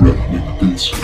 fragmentation.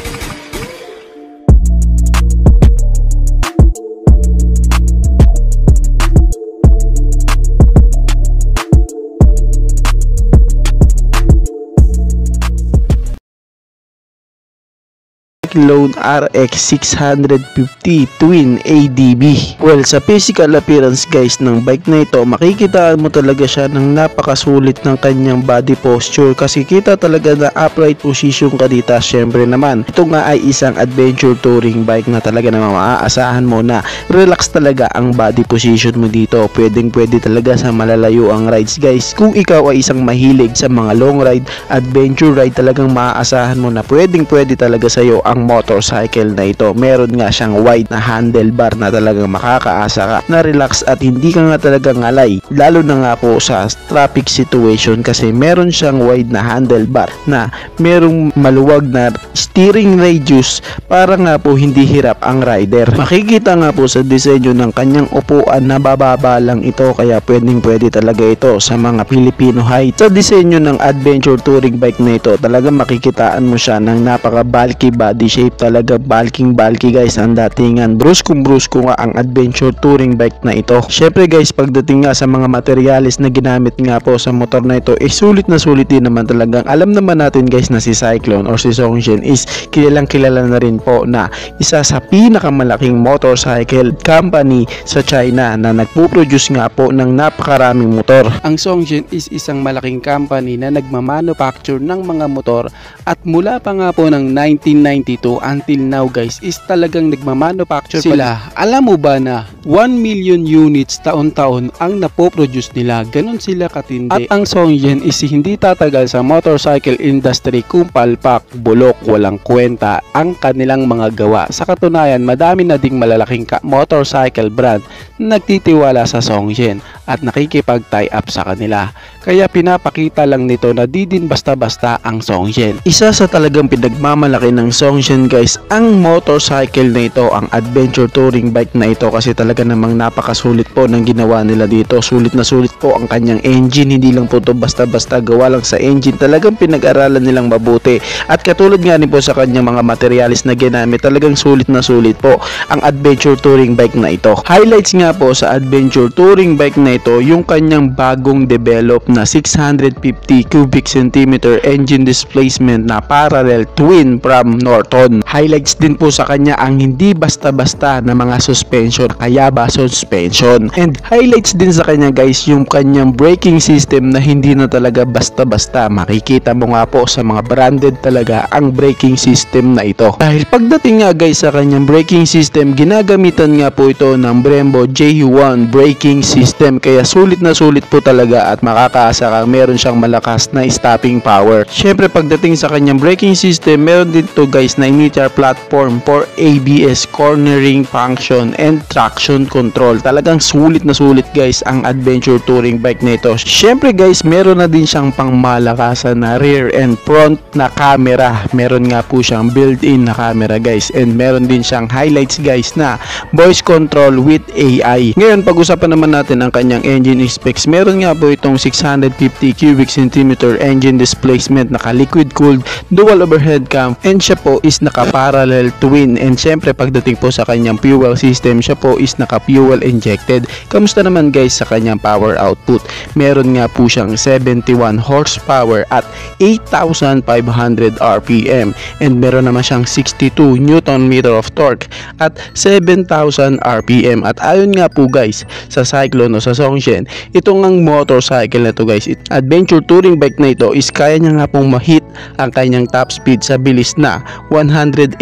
Cyclone RX 650 Twin ADB. Well, sa physical appearance guys ng bike na ito, makikitaan mo talaga siya ng napakasulit ng kanyang body posture kasi kita talaga na upright position ka dito. Syempre naman, ito nga ay isang adventure touring bike na talaga naman maaasahan mo na relax talaga ang body position mo dito. Pwede talaga sa malalayo ang rides guys. Kung ikaw ay isang mahilig sa mga long ride, adventure ride, talagang maaasahan mo na pwede talaga sa'yo ang motorcycle na ito. Meron nga siyang wide na handlebar na talagang makakaasa ka na relax at hindi ka nga talaga ngalay, lalo na nga po sa traffic situation kasi meron siyang wide na handlebar na merong maluwag na steering radius para nga po hindi hirap ang rider. Makikita nga po sa disenyo ng kanyang upuan na bababa lang ito kaya pwede talaga ito sa mga Filipino height. Sa disenyo ng adventure touring bike na ito, talagang makikitaan mo siya ng napaka bulky body shape, talaga bulky guys ang datingan. Bruskong nga ang adventure touring bike na ito. Syempre guys, pagdating nga sa mga materyales na ginamit nga po sa motor na ito, sulit na sulit din naman talagang. Alam naman natin guys na si Cyclone or si Songjin is kilala na rin po na isa sa pinakamalaking motorcycle company sa China na nagpo-produce nga po ng napakaraming motor. Ang Songjin is isang malaking company na nagmamanufacture ng mga motor at mula pa nga po ng 1992 until now guys is talagang nagmamanufacture sila. Alam mo ba na 1 million units taon-taon ang napoproduce nila? Ganon sila katindi. At ang Songjin is hindi tatagal sa motorcycle industry kung palpak, bulok, walang kwenta ang kanilang mga gawa. Sa katunayan, madami na ding malalaking motorcycle brand na nagtitiwala sa Songjin at nakikipag-tie up sa kanila. Kaya pinapakita lang nito na di din basta-basta ang Songjin. Isa sa talagang pinagmamalaki ng Songjin guys ang motorcycle na ito, ang adventure touring bike na ito kasi talaga namang napakasulit po ng ginawa nila dito. Sulit na sulit po ang kanyang engine, hindi lang po ito basta-basta gawa lang sa engine, talagang pinag-aralan nilang mabuti. At katulad nga rin po sa kanyang mga materials na ginamit, talagang sulit na sulit po ang adventure touring bike na ito. Highlights nga po sa adventure touring bike na ito yung kanyang bagong develop na 650 cubic centimeter engine displacement na parallel twin from Norton. Highlights din po sa kanya ang hindi basta-basta na mga suspension, Kayaba suspension. And highlights din sa kanya guys yung kanyang braking system na hindi na talaga basta-basta. Makikita mo nga po sa mga branded talaga ang braking system na ito. Dahil pagdating nga guys sa kanyang braking system, ginagamitan nga po ito ng Brembo J1 braking system kaya sulit na sulit po talaga at makakaasa kang meron siyang malakas na stopping power. Syempre pagdating sa kanyang braking system, meron din to guys na immediate platform for ABS cornering function and traction control. Talagang sulit na sulit guys ang adventure touring bike na ito. Syempre guys, meron na din siyang pangmalakasan na rear and front na camera. Meron nga po siyang built-in na camera guys, and meron din siyang highlights guys na voice control with AI. Ngayon pag-usapan naman natin ang kanyang engine specs. Meron nga po itong 650 cubic centimeter engine displacement, naka liquid cooled, dual overhead cam, and siya po is naka parallel twin. And syempre pagdating po sa kanyang fuel system, siya po is naka fuel injected. Kamusta naman guys sa kanyang power output? Meron nga po siyang 71 horsepower at 8,500 RPM, and meron naman siyang 62 Newton meter of torque at 7,000 RPM. At ayon nga po guys sa Cyclone o sa Songjin, itong ang motorcycle na to guys, adventure touring bike na ito is kaya niya nga pong ma-hit ang kanyang top speed sa bilis na 180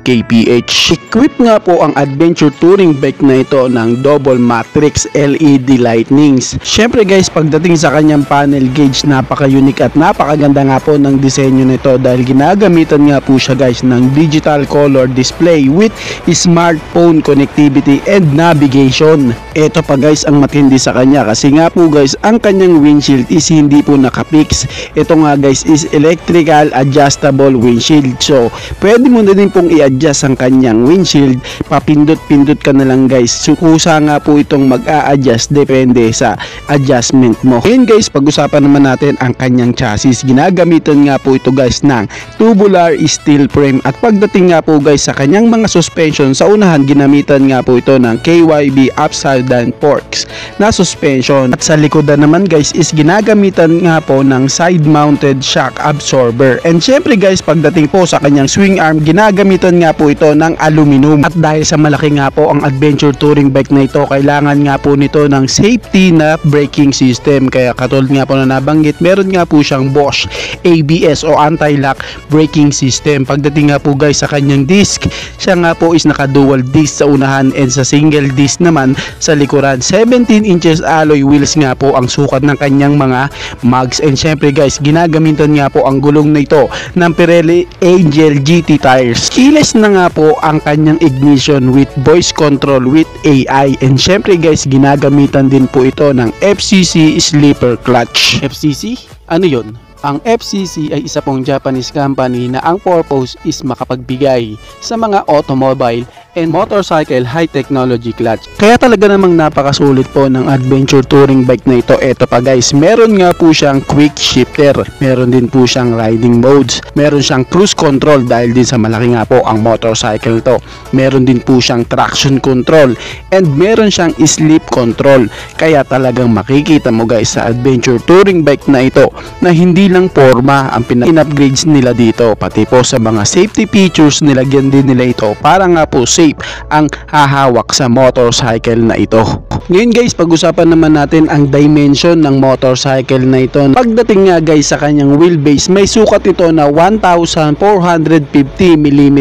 kph. Equipped nga po ang adventure touring bike na ito ng double matrix LED lightnings. Syempre guys, pagdating sa kanyang panel gauge, napaka-unique at napakaganda nga po ng disenyo nito dahil ginagamitan nga po siya guys ng digital color display with smartphone connectivity and navigation. Ito pa guys ang matindi sa kanya kasi nga po guys ang kanyang windshield is hindi po nakapix. Ito nga guys is electrical adjustable windshield, so Pwede mo na din pong i-adjust ang kanyang windshield, papindot-pindot ka na lang guys. Kusa nga po itong mag-a-adjust depende sa adjustment mo. Ngayon guys, pag-usapan naman natin ang kanyang chassis. Ginagamitan nga po ito guys ng tubular steel frame, at pagdating nga po guys sa kanyang mga suspension, sa unahan ginamitan nga po ito ng KYB upside down forks na suspension, at sa likodan naman guys is ginagamitan nga po ng side mounted shock absorber. And syempre guys, pagdating po sa kanyang swing arm, ginagamitan nga po ito ng aluminum, at dahil sa malaki nga po ang adventure touring bike na ito, kailangan nga po nito ng safety na braking system. Kaya katulad nga po na nabanggit, meron nga po siyang Bosch ABS o anti-lock braking system. Pagdating nga po guys sa kanyang disc, siya nga po is naka dual disc sa unahan and sa single disc naman sa likuran. 17 inches alloy wheels nga po ang sukat ng kanyang mga mags. And syempre guys, ginagamitan nga po ang gulong na ito ng Pirelli Angel GT tires. Keyless na nga po ang kanyang ignition with voice control with AI. And syempre guys, ginagamitan din po ito ng FCC sleeper clutch. FCC? Ano yun? Ang FCC ay isa pong Japanese company na ang purpose is makapagbigay sa mga automobile and motorcycle high technology clutch. Kaya talaga namang napakasulit po ng adventure touring bike na ito. Eto pa guys, meron nga po siyang quick shifter, meron din po siyang riding modes, meron siyang cruise control dahil din sa malaki nga po ang motorcycle to, meron din po siyang traction control, and meron siyang sleep control. Kaya talagang makikita mo guys sa adventure touring bike na ito na hindi lang forma ang in-upgrades nila dito, pati po sa mga safety features nilagyan din nila ito para nga po safe ang hahawak sa motorcycle na ito. Ngayon guys, pag-usapan naman natin ang dimension ng motorcycle na ito. Pagdating nga guys sa kanyang wheelbase, may sukat ito na 1,450 mm,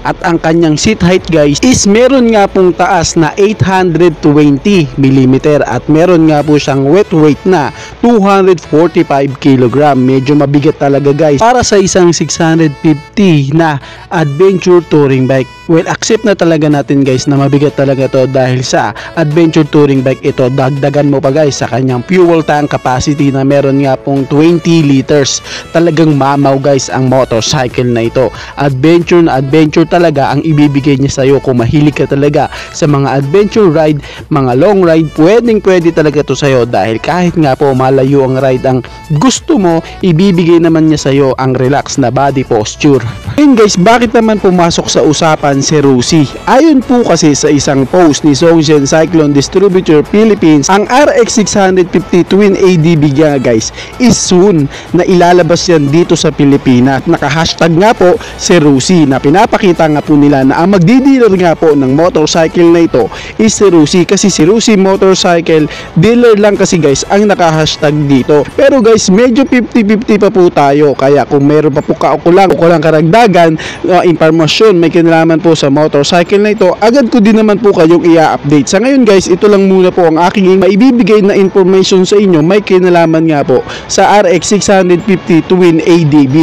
at ang kanyang seat height guys is meron nga pong taas na 820 mm, at meron nga po siyang wet weight na 245 kg. Medyo mabigat talaga guys para sa isang 650 na adventure touring bike. Well, accept na talaga natin guys na mabigat talaga to dahil sa adventure touring bike ito. Dagdagan mo pa guys sa kanyang fuel tank capacity na meron nga pong 20 liters. Talagang mamaw guys ang motorcycle na ito. Adventure na adventure talaga ang ibibigay niya sa'yo kung mahilig ka talaga sa mga adventure ride, mga long ride. Pwede talaga to sa'yo dahil kahit nga po malayo ang ride ang gusto mo, ibibigay naman niya sa'yo ang relax na body posture. Ngayon guys, bakit naman pumasok sa usapan si Rusi? Ayon po kasi sa isang post ni Zhongzhen Cyclone Distributor Philippines, ang RX 650 Twin ADB nga guys is soon na ilalabas yan dito sa Pilipinas. Naka-hashtag nga po si Rusi na pinapakita nga po nila na ang magdi-dealer nga po ng motorcycle na ito is si Rusi, kasi si Rusi Motorcycle dealer lang kasi guys ang naka-hashtag dito. Pero guys, medyo 50-50 pa po tayo, kaya kung meron pa po kaukulang karagdagan impormasyon may kinalaman po sa motorcycle na ito, agad ko din naman po kayong i-update. Sa ngayon guys, ito lang muna po ang aking maibibigay na information sa inyo may kinalaman nga po sa RX 650 Twin ADB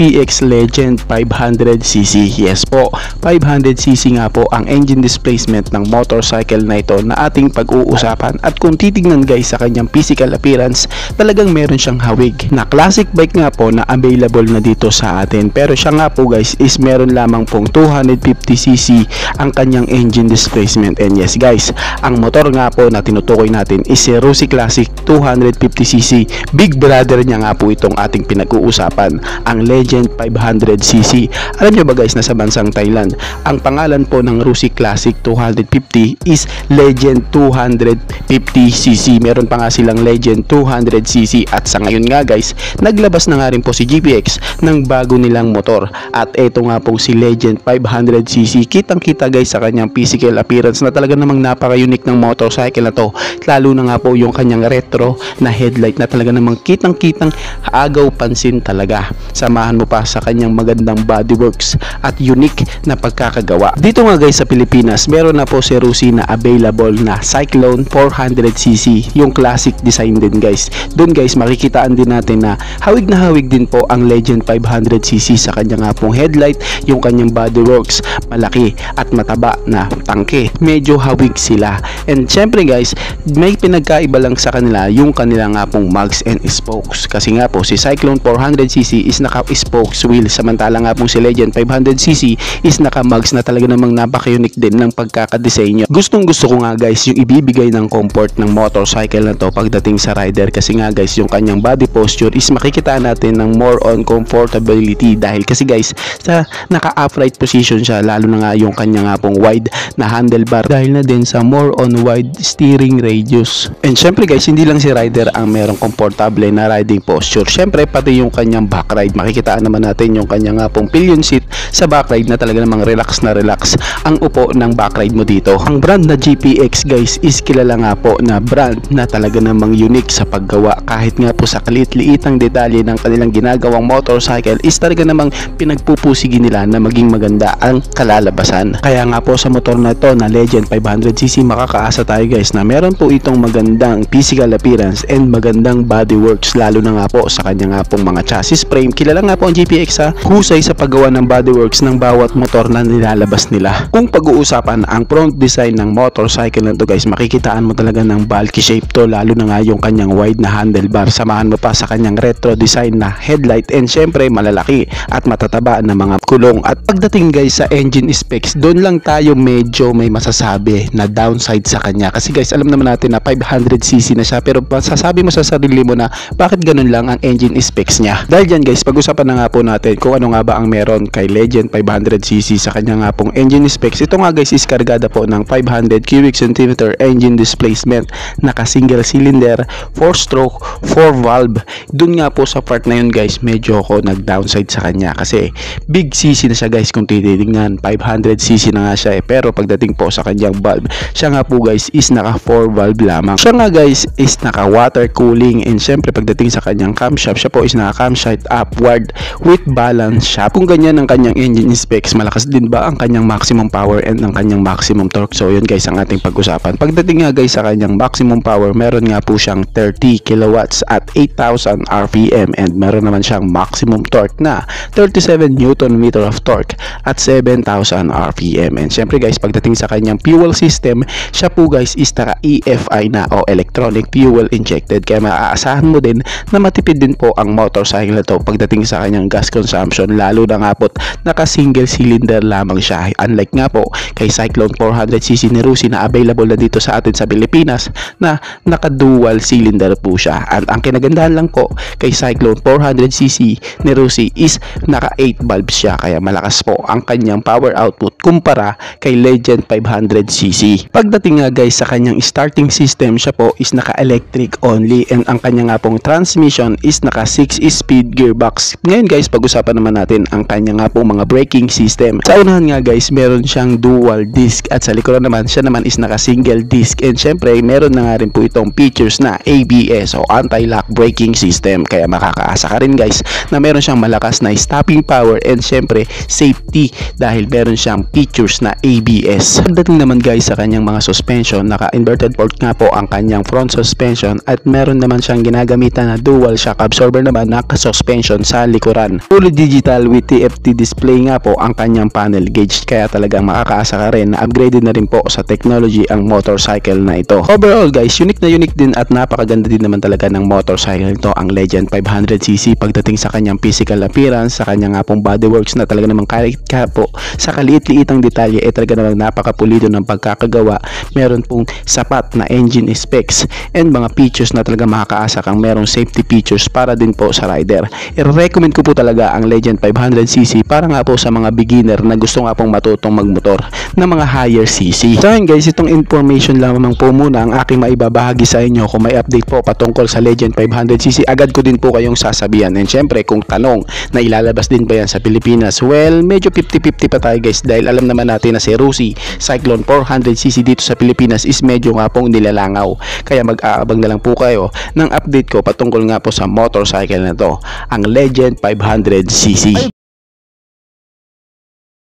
PX Legend 500cc. Yes po, 500cc nga po ang engine displacement ng motorcycle na ito na ating pag-uusapan. At kung titignan guys sa kanyang physical appearance, talagang meron siyang hawig na classic bike nga po na available na dito sa atin. Pero siya nga po guys is meron lamang pong 250cc ang kanyang engine displacement. And yes guys, ang motor nga po na tinutukoy natin is si Rusi Classic 250cc. Big brother niya nga po itong ating pinag-uusapan, ang Legend 500cc. Alam nyo ba guys na sa bansang Thailand, ang pangalan po ng Rusi Classic 250 is Legend 250cc. Meron pa nga silang Legend 200cc, at sa ngayon nga guys, naglabas na nga rin po si GPX ng bago nilang motor. At eto nga po si Legend 500cc. Kitang kita guys sa kanyang physical appearance na talaga namang napaka-unique ng motorcycle na to. Lalo na nga po yung kanyang retro na headlight na talaga namang kitang-kitang agaw pansin talaga. Samahan mo pa sa kanyang magandang bodyworks at unique na pagkakagawa. Dito nga guys sa Pilipinas, meron na po si Rusi na available na Cyclone 400cc, yung classic design din guys. Doon guys makikitaan din natin na hawig na hawig din po ang Legend 500cc sa kanya nga pong headlight, yung kanyang bodyworks, malaki at mataba na tangke. medyo hawig sila. And syempre guys, may pinagkaiba lang sa kanila yung kanila nga pong mugs and spokes. Kasi nga po si Cyclone 400cc is naka-spokes wheel, samantala nga pong si Legend 500cc is naka-mugs na talaga namang napaka-unique din ng pagkakadesenyo. Gustong gusto ko nga guys yung ibibigay ng comfort ng motorcycle na to pagdating sa rider, kasi nga guys yung kanyang body posture is makikita natin ng more on comfortability, dahil kasi guys sa naka-upright position siya, lalo na nga yung kanya nga pong wide na handlebar, dahil na din sa more on wide steering radius. And syempre guys, hindi lang si rider ang merong komportable na riding posture, syempre pati yung kanyang back ride, makikitaan naman natin yung kanya nga pong pillion seat sa back ride na talaga namang relax na relax ang upo ng back ride mo dito. Ang brand na GPX guys is kilala nga po na brand na talaga namang unique sa paggawa, kahit nga po sa kalit-liitang detalye ng kanilang ginagawang motorcycle is talaga namang pinagpupusigi nila na maging maganda ang kalalabasan. Kaya nga po sa motor na ito na Legend 500cc, makakaasa tayo guys na meron po itong magandang physical appearance and magandang bodyworks, lalo na nga po sa kanya nga pong mga chassis frame. Kilala nga po ang GPX sa husay sa paggawa ng bodyworks ng bawat motor na nilalabas nila. Kung pag-uusapan ang front design ng motorcycle na to guys, makikitaan mo talaga ng bulky shape to, lalo na nga yung kanyang wide na handlebar, samahan mo pa sa kanyang retro design na headlight, and syempre malalaki at matataba na mga kulong. At pagdating guys sa engine specs, doon lang tayo medyo may masasabi na downside sa kanya, kasi guys alam naman natin na 500cc na siya, pero masasabi mo sa sarili mo na bakit ganun lang ang engine specs niya. Dahil dyan guys, pag-usapan na nga po natin kung ano nga ba ang meron kay Legend 500cc sa kanya nga pong engine specs. Ito nga guys is kargada po ng 500 cubic centimeter engine displacement, naka single cylinder, 4 stroke, 4 valve. Dun nga po sa part na yun guys, medyo ako nag downside sa kanya, kasi big cc na siya guys. Kung titingnan 500cc na nga siya pero pagdating po sa kanyang valve, siya nga po guys is naka 4 valve lamang. Siya nga guys is naka water cooling, and syempre pagdating sa kanyang camshaft, siya po is naka camshaft upward with balance shaft. Kung ganyan ang kanyang engine specs, malakas din ba ang kanyang maximum power and ang kanyang maximum torque? So yun guys ang ating pag-usapan. Pagdating nga guys sa kanyang maximum power, meron nga po siyang 30 kilowatts at 8,000 RPM, and meron naman siyang maximum torque na 37 Newton meter of torque at 7,000 RPM. And syempre guys, pagdating sa kanyang fuel system, siya po guys is naka EFI na o electronic fuel injected, kaya maaasahan mo din na matipid din po ang motorcycle na to pagdating sa kanyang gas consumption, lalo na nga po naka single cylinder lamang siya, unlike nga po kay Cyclone 400cc ni Rusi na available na dito sa atin sa Pilipinas na naka dual cylinder po siya. At ang kinagandahan lang po kay Cyclone 400cc ni Rusi is naka 8 valves siya, kaya malakas po ang kanyang power output kumpara kay Legend 500cc. Pagdating nga guys sa kanyang starting system, siya po is naka electric only, and ang kanya nga pong transmission is naka 6-speed gearbox. Ngayon guys, pag-usapan naman natin ang kanya nga pong mga braking system. Sa unahan nga guys, meron siyang dual disc, at sa likuran naman siya naman is naka single disc, and syempre meron na nga rin po itong features na ABS o anti-lock braking system, kaya makakaasa ka rin guys na meron siyang malakas na stopping power and syempre safety dahil meron siyang features na ABS. Pagdating naman guys sa kanyang mga suspension, naka inverted port nga po ang kanyang front suspension, at meron naman siyang ginagamitan na dual shock absorber naman na suspension sa likuran. Fully digital with TFT display nga po ang kanyang panel gauge, kaya talagang makakaasa ka rin na upgraded na rin po sa technology ang motorcycle na ito. Overall guys, unique na unique din at napakaganda din naman talaga ng motorcycle nito ang Legend 500cc pagdating sa kanyang physical appearance, sa kanyang nga pong bodyworks na talaga namang kahit ka po sa kaliit-liitang detalye talaga namang napakapulido ng pagkakagawa. Meron pong sapat na engine specs and mga features na talaga makakaasa kang merong safety features para din po sa rider. I-recommend ko po talaga ang Legend 500cc para nga po sa mga beginner na gusto nga pong matutong magmotor na mga higher cc. So yun guys, itong information lamang po muna ang aking maibabahagi sa inyo. Kung may update po patungkol sa Legend 500cc, agad ko din po kayong sasabihan. And syempre kung tanong na ilalabas din ba yan sa Pilipinas, well medyo 50-50 pa tayo guys, dahil alam naman natin na si Rusi Cyclone 400cc dito sa Pilipinas is medyo nga pong nilalangaw, kaya mag-aabang na lang po kayo ng update ko patungkol nga po sa motorcycle na to, ang Legend 500cc.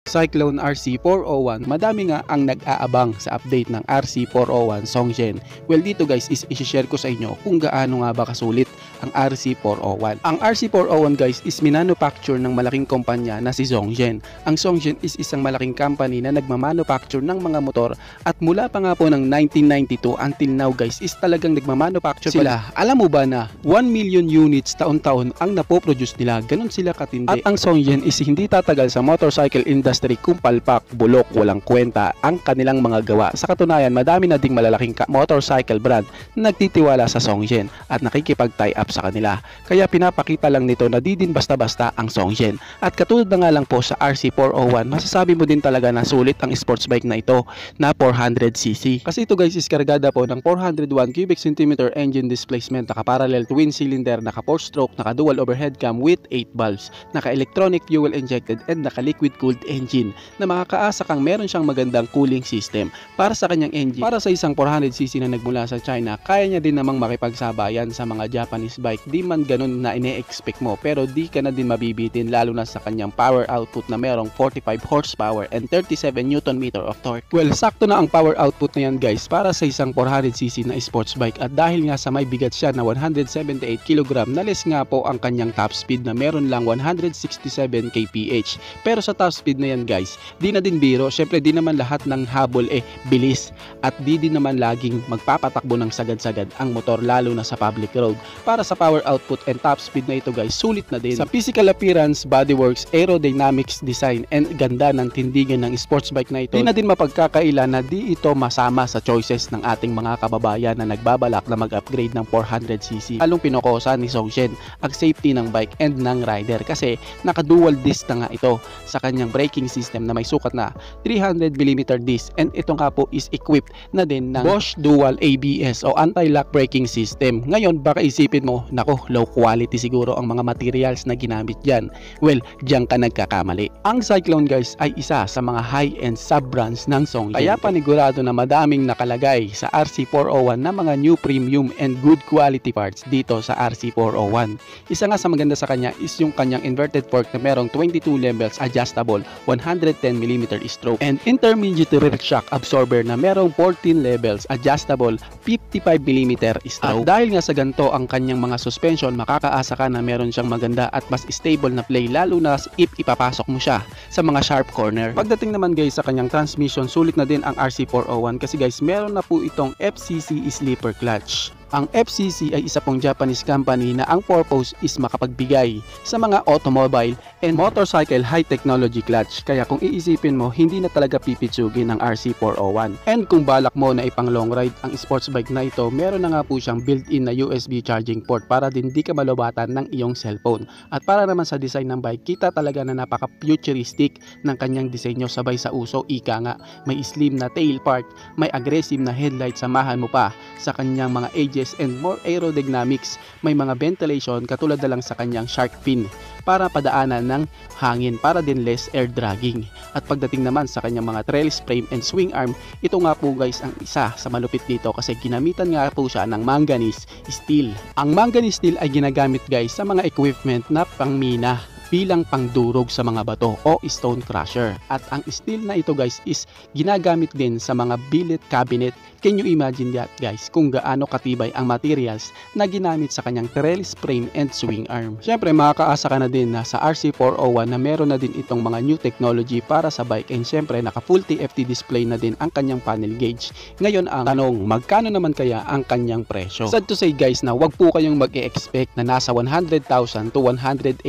Cyclone RC401, madami nga ang nag-aabang sa update ng RC401 Songzhen. Well, dito guys is i-share ko sa inyo kung gaano nga ba kasulit ang RC401. Ang RC401 guys is minanufacture ng malaking kumpanya na si Songzhen. Ang Songzhen is isang malaking company na nagmamanufacture ng mga motor at mula pa nga po ng 1992 until now guys is talagang nagmamanufacture sila. Alam mo ba na 1 million units taon-taon ang napoproduce nila, ganun sila katindi. At ang Songzhen is hindi tatagal sa motorcycle industry kung palpak, bulok, walang kwenta ang kanilang mga gawa. Sa katunayan, madami na ding malalaking motorcycle brand na nagtitiwala sa Songzhen at nakikipag-tie up sa kanila. Kaya pinapakita lang nito na di din basta-basta ang Songzhen. At katulad na nga lang po sa RC401, masasabi mo din talaga na sulit ang sports bike na ito na 400cc. Kasi ito guys is kargada po ng 401 cubic centimeter engine displacement, naka-parallel twin cylinder, naka-4 stroke, naka-dual overhead cam with 8 valves, naka-electronic fuel injected and naka-liquid cooled engine na makakaasa kang meron siyang magandang cooling system para sa kanyang engine. Para sa isang 400cc na nagmula sa China, kaya niya din namang makipagsabayan sa mga Japanese bike. Di man ganun na ine-expect mo, pero di ka na din mabibitin lalo na sa kanyang power output na merong 45 horsepower and 37 Nm of torque. Well, sakto na ang power output na yan guys para sa isang 400cc na sports bike, at dahil nga sa may bigat siya na 178 kg, nalis nga po ang kanyang top speed na meron lang 167 kph. Pero sa top speed na yan guys, di na din biro. Syempre di naman lahat ng habol bilis at di din naman laging magpapatakbo ng sagad-sagad ang motor lalo na sa public road. Para sa power output and top speed na ito guys, sulit na din. Sa physical appearance, bodyworks, aerodynamics, design and ganda ng tindigan ng sports bike na ito, di na din mapagkakaila na di ito masama sa choices ng ating mga kababayan na nagbabalak na mag-upgrade ng 400cc. Halong pinokosa ni Songzhen ang safety ng bike and ng rider kasi naka-dual disc na nga ito sa kanyang braking system na may sukat na 300mm disc, and ito nga po is equipped na din ng Bosch Dual ABS o anti-lock braking system. Ngayon baka isipin mo, nako low quality siguro ang mga materials na ginamit dyan. Well, diyan ka nagkakamali. Ang Cyclone guys ay isa sa mga high-end sub-brands ng Songzhen. Kaya panigurado na madaming nakalagay sa RC401 na mga new premium and good quality parts dito sa RC401. Isa nga sa maganda sa kanya is yung kanyang inverted fork na merong 22 levels adjustable 110mm stroke and intermediate rear shock absorber na merong 14 levels adjustable 55mm stroke. At dahil nga sa ganito ang kanyang mga suspension, makakaasa ka na meron siyang maganda at mas stable na play lalo na if ipapasok mo siya sa mga sharp corner. Pagdating naman guys sa kanyang transmission, sulit na din ang RC401 kasi guys meron na po itong FCC sleeper clutch. Ang FCC ay isa pong Japanese company na ang purpose is makapagbigay sa mga automobile and motorcycle high technology clutch. Kaya kung iisipin mo, hindi na talaga pipitsugin ang RC401. And kung balak mo na ipang long ride ang sports bike na ito, meron na nga po siyang built-in na USB charging port para din di ka malobatan ng iyong cellphone. At para naman sa design ng bike, kita talaga na napaka-futuristic ng kanyang disenyo sabay sa uso. Ika nga, may slim na tail part, may aggressive na headlight, samahan mo pa sa kanyang mga edges and more aerodynamics. May mga ventilation katulad na lang sa kanyang shark fin para padaanan ng hangin para din less air dragging. At pagdating naman sa kanyang mga trellis frame and swing arm, ito nga po guys ang isa sa malupit dito kasi ginamitan nga po siya ng manganese steel. Ang manganese steel ay ginagamit guys sa mga equipment na pangmina bilang pangdurog sa mga bato o stone crusher. At ang steel na ito guys is ginagamit din sa mga billet cabinet. Can you imagine that guys kung gaano katibay ang materials na ginamit sa kanyang trellis frame and swing arm. Syempre makakaasa ka na din na sa RC401 na meron na din itong mga new technology para sa bike, and syempre naka full TFT display na din ang kanyang panel gauge. Ngayon ang tanong, magkano naman kaya ang kanyang presyo? Sad to say guys na wag po kayong mag-e-expect na nasa 100,000 to 180,000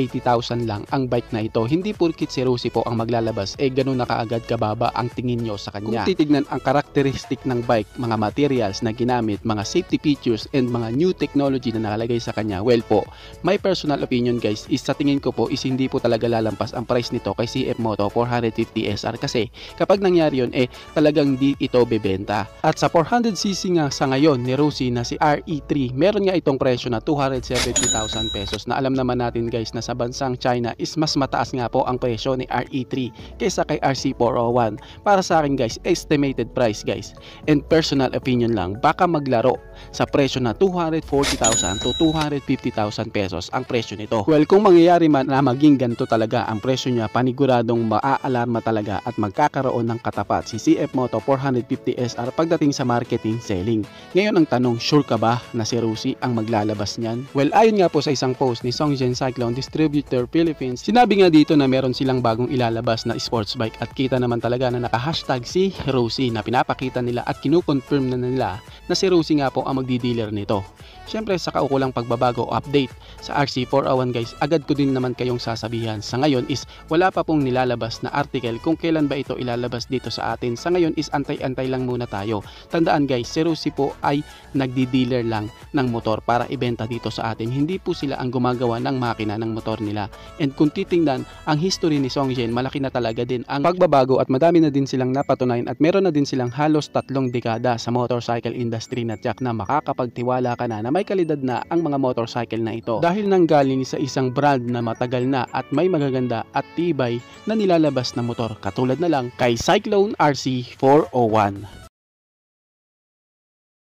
lang ang bike na ito. Hindi porkit si Rusi po ang maglalabas ganun na kaagad kababa ang tingin nyo sa kanya. Kung titignan ang karakteristik ng bike, mga materials na ginamit, mga safety features and mga new technology na nakalagay sa kanya, well po, my personal opinion guys is sa tingin ko po is hindi po talaga lalampas ang price nito kay CF Moto 450 SR kasi kapag nangyari yun talagang di ito bebenta. At sa 400cc nga sa ngayon ni Rusi na si RE3, meron nga itong presyo na 270,000 pesos na alam naman natin guys na sa bansang China makina is mas mataas nga po ang presyo ni RE3 kaysa kay RC401. Para sa akin guys, estimated price guys and personal opinion lang, baka maglaro sa presyo na 240,000 to 250,000 pesos ang presyo nito. Well, kung mangyayari man na maging ganito talaga ang presyo niya, paniguradong maaalarma talaga at magkakaroon ng katapat si CF Moto 450 SR pagdating sa marketing selling. Ngayon ang tanong, sure ka ba na si Rusi ang maglalabas niyan? Well, ayon nga po sa isang post ni Songjen Cyclone Distributor Philippines, sinabi nga dito na meron silang bagong ilalabas na sports bike at kita naman talaga na naka-hashtag si Rusi na pinapakita nila at kinukonfirm na nila na si Rusi nga po ang magdi-dealer nito. Syempre sa kaukulang pagbabago o update sa RC401 guys, agad ko din naman kayong sasabihan. Sa ngayon is wala pa pong nilalabas na article kung kailan ba ito ilalabas dito sa atin. Sa ngayon is antay-antay lang muna tayo. Tandaan guys, si Rusi po ay nagdi-dealer lang ng motor para ibenta dito sa atin. Hindi po sila ang gumagawa ng makina ng motor nila. And kung titingnan ang history ni Songjen, malaki na talaga din ang pagbabago at madami na din silang napatunayan at meron na din silang halos 3 dekada sa motorcycle industry na tiyak na makakapagtiwala ka na may kalidad na ang mga motorcycle na ito dahil nanggaling sa isang brand na matagal na at may magaganda at tibay na nilalabas na motor, katulad na lang kay Cyclone RC401.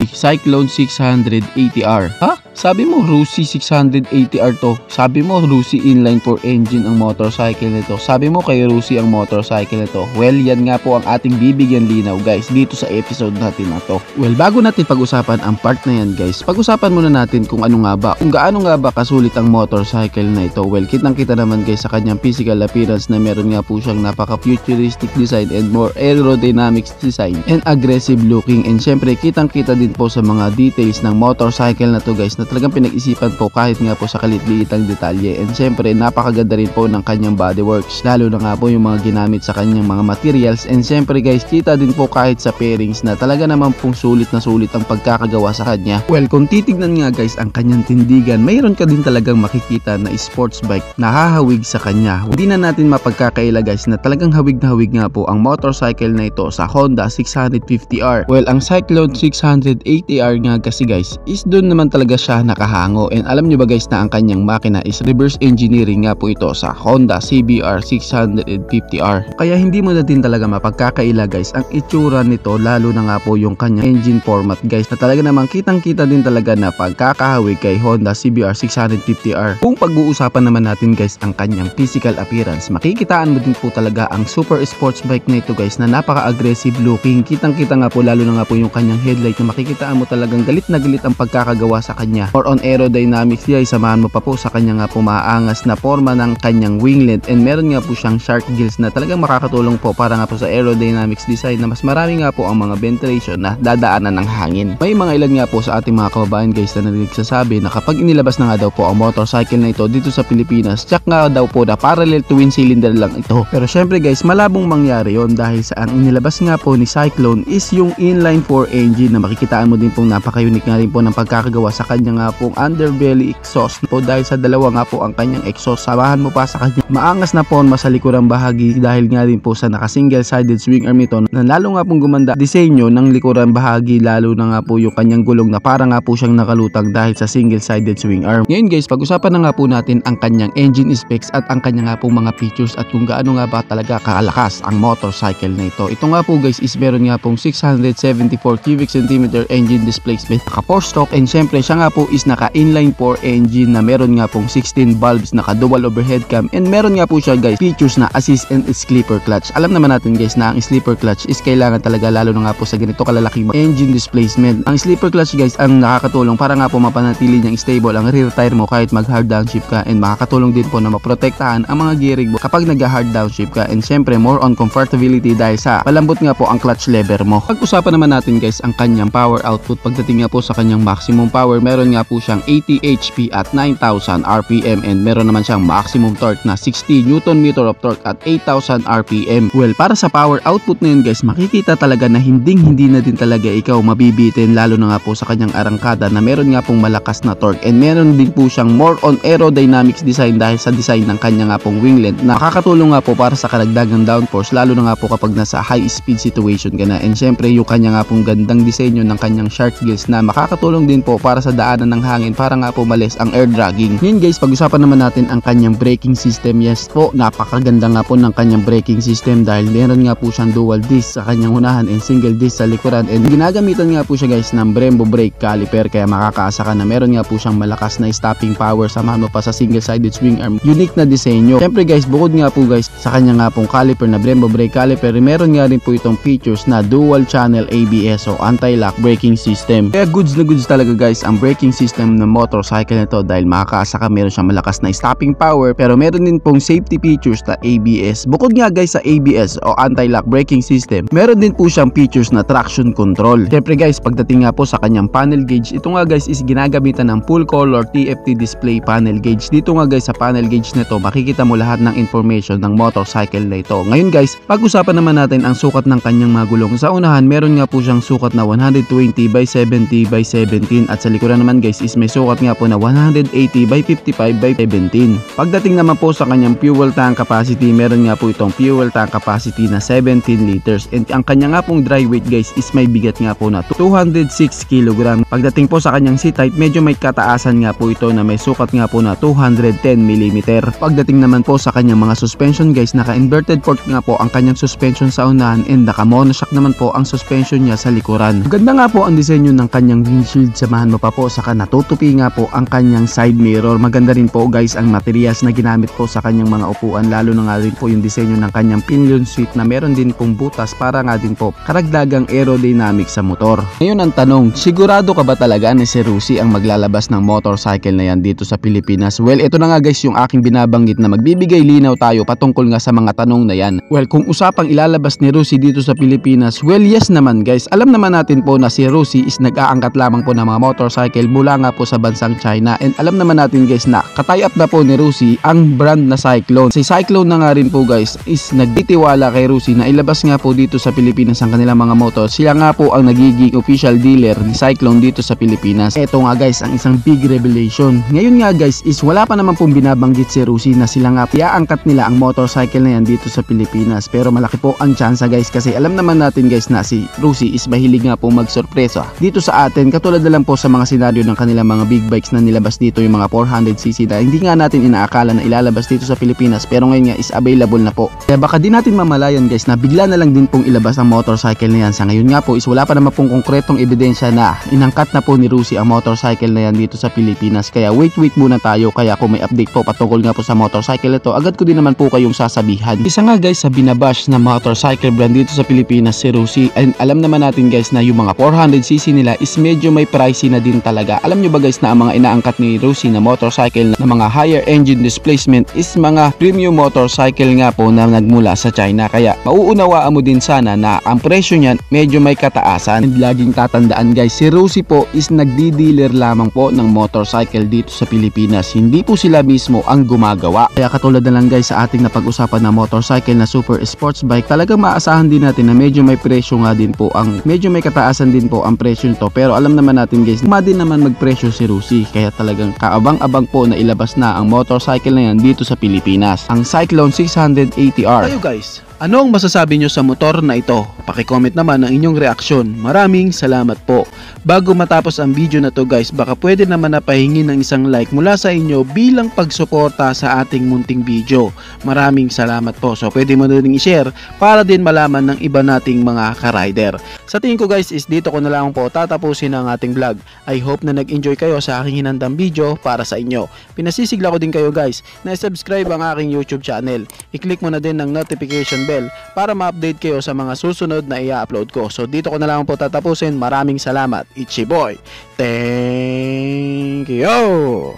Cyclone 680R. Ha? Sabi mo Rusi 680R to. Sabi mo Rusi inline 4 engine ang motorcycle nito. Sabi mo kay Rusi ang motorcycle nito. Well, yan nga po ang ating bibigyan linaw guys dito sa episode natin na to. Well, bago natin pag-usapan ang part na yan guys, pag-usapan muna natin kung ano nga ba, kung gaano nga ba kasulit ang motorcycle na ito. Well, kitang-kita naman guys sa kanyang physical appearance na meron nga po siyang napaka-futuristic design and more aerodynamics design and aggressive looking, and syempre kitang-kita din po sa mga details ng motorcycle na to guys na talagang pinag-isipan po kahit nga po sa kalit-liitang detalye. And syempre napakaganda rin po ng kanyang bodyworks, lalo na nga po yung mga ginamit sa kanyang mga materials. And syempre guys, kita din po kahit sa pairings na talaga naman pong sulit na sulit ang pagkakagawa sa kanya. Well, kung titignan nga guys ang kanyang tindigan, mayroon ka din talagang makikita na sports bike na hahawig sa kanya. Hindi na natin mapagkakaila guys na talagang hawig na hawig nga po ang motorcycle na ito sa Honda 650R. Well, ang Cyclone 680R nga kasi guys is doon naman talaga siya nakahango. And alam nyo ba guys na ang kanyang makina is reverse engineering nga po ito sa Honda CBR 650R. Kaya hindi mo na din talaga mapagkakaila guys ang itsura nito, lalo na nga po yung kanyang engine format guys na talaga namang kitang-kita din talaga na pagkakahawig kay Honda CBR 650R. Kung pag-uusapan naman natin guys ang kanyang physical appearance, makikitaan mo din po talaga ang super sports bike na ito guys na napaka-aggressive looking. Kitang-kita nga po lalo na nga po yung kanyang headlight na makikitaan mo talagang galit na galit ang pagkakagawa sa kanya. Or on aerodynamics guys, samahan mo pa po sa kanya nga po maaangas na forma ng kanyang wing length, and meron nga po siyang shark gills na talagang makakatulong po para nga po sa aerodynamics design na mas marami nga po ang mga ventilation na dadaanan ng hangin. May mga ilan nga po sa ating mga kababayan guys na nagsasabi na kapag inilabas na nga daw po ang motorcycle na ito dito sa Pilipinas, tsak nga daw po na parallel twin cylinder lang ito. Pero syempre guys, malabong mangyari yon dahil sa ang inilabas nga po ni Cyclone is yung inline 4 engine na makikitaan mo din pong napaka-unique nga rin po ng pagkakagawa sa kanya nga pong underbelly exhaust po, dahil sa dalawa nga po ang kanyang exhaust. Samahan mo pa sa kanya maangas na forma sa likurang bahagi dahil nga din po sa naka single sided swing arm nito na lalo nga pong gumanda disenyo ng likurang bahagi, lalo na nga po yung kanyang gulong na para nga po siyang nakalutang dahil sa single sided swing arm. Ngayon guys, pag-usapan na nga po natin ang kanyang engine specs at ang kanya nga pong mga features at kung gaano nga ba talaga kalakas ang motorcycle na ito. Ito nga po guys is meron nga pong 674 cubic centimeter engine displacement, naka 4-stroke, and syempre siya nga po is naka inline 4 engine na meron nga pong 16 valves, naka dual overhead cam, and meron nga po siya guys features na assist and sleeper clutch. Alam naman natin guys na ang sleeper clutch is kailangan talaga lalo na nga po sa ganito kalalaking engine displacement. Ang sleeper clutch guys ang nakakatulong para nga po mapanatili niyang stable ang rear tire mo kahit mag hard downshift ka, and makakatulong din po na maprotektahan ang mga gearing mo kapag nag hard downshift ka, and syempre more on comfortability dahil sa palambot nga po ang clutch lever mo. Pag-usapan naman natin guys ang kanyang power output. Pagdating nga po sa kanyang maximum power, meron nga po siyang 80 HP at 9,000 RPM, and meron naman siyang maximum torque na 60 Nm of torque at 8,000 RPM. Well, para sa power output na yun guys, makikita talaga na hindi na din talaga ikaw mabibitin, lalo na nga po sa kanyang arangkada na meron nga pong malakas na torque, and meron din po siyang more on aerodynamics design dahil sa design ng kanya nga pong wing length na nakakatulong nga po para sa karagdagang downforce, lalo na nga po kapag nasa high speed situation ka na. And syempre yung kanya nga pong gandang disenyo ng kanyang shark gills na makakatulong din po para sa daanan ng hangin para nga po malis ang air dragging. Ngayon guys, pag-usapan naman natin ang kanyang braking system. Yes po, napakaganda nga po ng kanyang braking system dahil meron nga po siyang dual disc sa kanyang unahan and single disc sa likuran, and ginagamitan nga po siya guys ng Brembo brake caliper, kaya makakaasa ka na meron nga po siyang malakas na stopping power, samahan mo pa sa single sided swing arm, unique na disenyo. Syempre guys, bukod nga po guys sa kanya nga pong caliper na Brembo brake caliper, meron nga rin po itong features na dual channel ABS o anti-lock braking system. Kaya goods na goods talaga guys ang braking system ng motorcycle nito dahil makakaasa ka meron siyang malakas na stopping power, pero meron din pong safety features na ABS. Bukod nga guys sa ABS o anti-lock braking system, meron din po siyang features na traction control. Syempre guys, pagdating nga po sa kanyang panel gauge, ito nga guys is ginagamitan ng full color TFT display panel gauge. Dito nga guys sa panel gauge nito, makikita mo lahat ng information ng motorcycle na ito. Ngayon guys, pag-usapan naman natin ang sukat ng kanyang mga gulong. Sa unahan, meron nga po siyang sukat na 120 by 70 by 17 at sa likuran naman guys is may sukat nga po na 180 by 55 by 17. Pagdating naman po sa kanyang fuel tank capacity, meron nga po itong fuel tank capacity na 17 liters, and ang kanya nga pong dry weight guys is may bigat nga po na 206 kg. Pagdating po sa kanyang seat height, medyo may kataasan nga po ito na may sukat nga po na 210 mm. Pagdating naman po sa kanyang mga suspension guys, naka-inverted fork nga po ang kanyang suspension sa unahan and naka-monoshock naman po ang suspension niya sa likuran. Ganda nga po ang disenyo ng kanyang windshield, samahan mo pa po saka natutupi nga po ang kanyang side mirror. Maganda rin po guys ang materials na ginamit po sa kanyang mga upuan, lalo na nga rin po yung disenyo ng kanyang pinion seat na meron din pong butas para nga din po karagdagang aerodynamic sa motor. Ngayon ang tanong, sigurado ka ba talaga na si Rusi ang maglalabas ng motorcycle na yan dito sa Pilipinas? Well, ito na nga guys yung aking binabanggit na magbibigay linaw tayo patungkol nga sa mga tanong na yan. Well, kung usapang ilalabas ni Rusi dito sa Pilipinas, well yes naman guys. Alam naman natin po na si Rusi is nag-aangkat lamang po ng mga motorcycle mula nga po sa bansang China, and alam naman natin guys na katay up na po ni Rusi ang brand na Cyclone. Si Cyclone na nga rin po guys is nagtitiwala kay Rusi na ilabas nga po dito sa Pilipinas ang kanilang mga motor. Sila nga po ang nagiging official dealer ni Cyclone dito sa Pilipinas. Ito nga guys ang isang big revelation. Ngayon nga guys is wala pa naman pong binabanggit si Rusi na sila nga iaangkat nila ang motorcycle na yan dito sa Pilipinas, pero malaki po ang tsansa guys kasi alam naman natin guys na si Rusi is mahilig nga po magsorpresa dito sa atin, katulad na lang po sa mga senaryo ng kanilang mga big bikes na nilabas dito, yung mga 400cc na hindi nga natin inaakala na ilalabas dito sa Pilipinas, pero ngayon nga is available na po. Kaya baka di natin mamalayan guys na bigla na lang din pong ilabas ang motorcycle na yan. Sa ngayon nga po is wala pa naman pong konkretong ebidensya na inangkat na po ni Rusi ang motorcycle na yan dito sa Pilipinas, kaya wait muna tayo. Kaya kung may update po patungkol nga po sa motorcycle ito, agad ko din naman po kayong sasabihan. Isa nga guys sa binabash na motorcycle brand dito sa Pilipinas si Rusi, and alam naman natin guys na yung mga 400cc nila is medyo may pricey na din talaga. Alam nyo ba guys na ang mga inaangkat ni Rusi na motorcycle na mga higher engine displacement is mga premium motorcycle nga po na nagmula sa China, kaya mauunawaan mo din sana na ang presyo niyan medyo may kataasan. And laging tatandaan guys, si Rusi po is nagdi-dealer lamang po ng motorcycle dito sa Pilipinas, hindi po sila mismo ang gumagawa. Kaya katulad na lang guys sa ating napag-usapan na motorcycle na super sports bike, talagang maasahan din natin na medyo may presyo nga din po, ang medyo may kataasan din po ang presyo nito, pero alam naman natin guys na din naman magpresyo si Rusi, kaya talagang kaabang-abang po na ilabas na ang motorcycle na yan dito sa Pilipinas, ang Cyclone 680R. Kayo guys, ano ang masasabi nyo sa motor na ito? Paki-comment naman ang inyong reaksyon. Maraming salamat po. Bago matapos ang video na to guys, baka pwede naman na pahingi ng isang like mula sa inyo bilang pagsuporta sa ating munting video. Maraming salamat po. So pwede mo na rin i-share para din malaman ng iba nating mga ka-rider. Sa tingin ko guys is dito ko na lang po tatapusin ang ating vlog. I hope na nag-enjoy kayo sa aking hinandang video para sa inyo. Pinasisigla ko din kayo guys na subscribe ang aking YouTube channel. I-click mo na din ng notification bell para ma-update kayo sa mga susunod na i-upload ko. So dito ko na lang po tatapusin. Maraming salamat. Ichi boy. Thank you.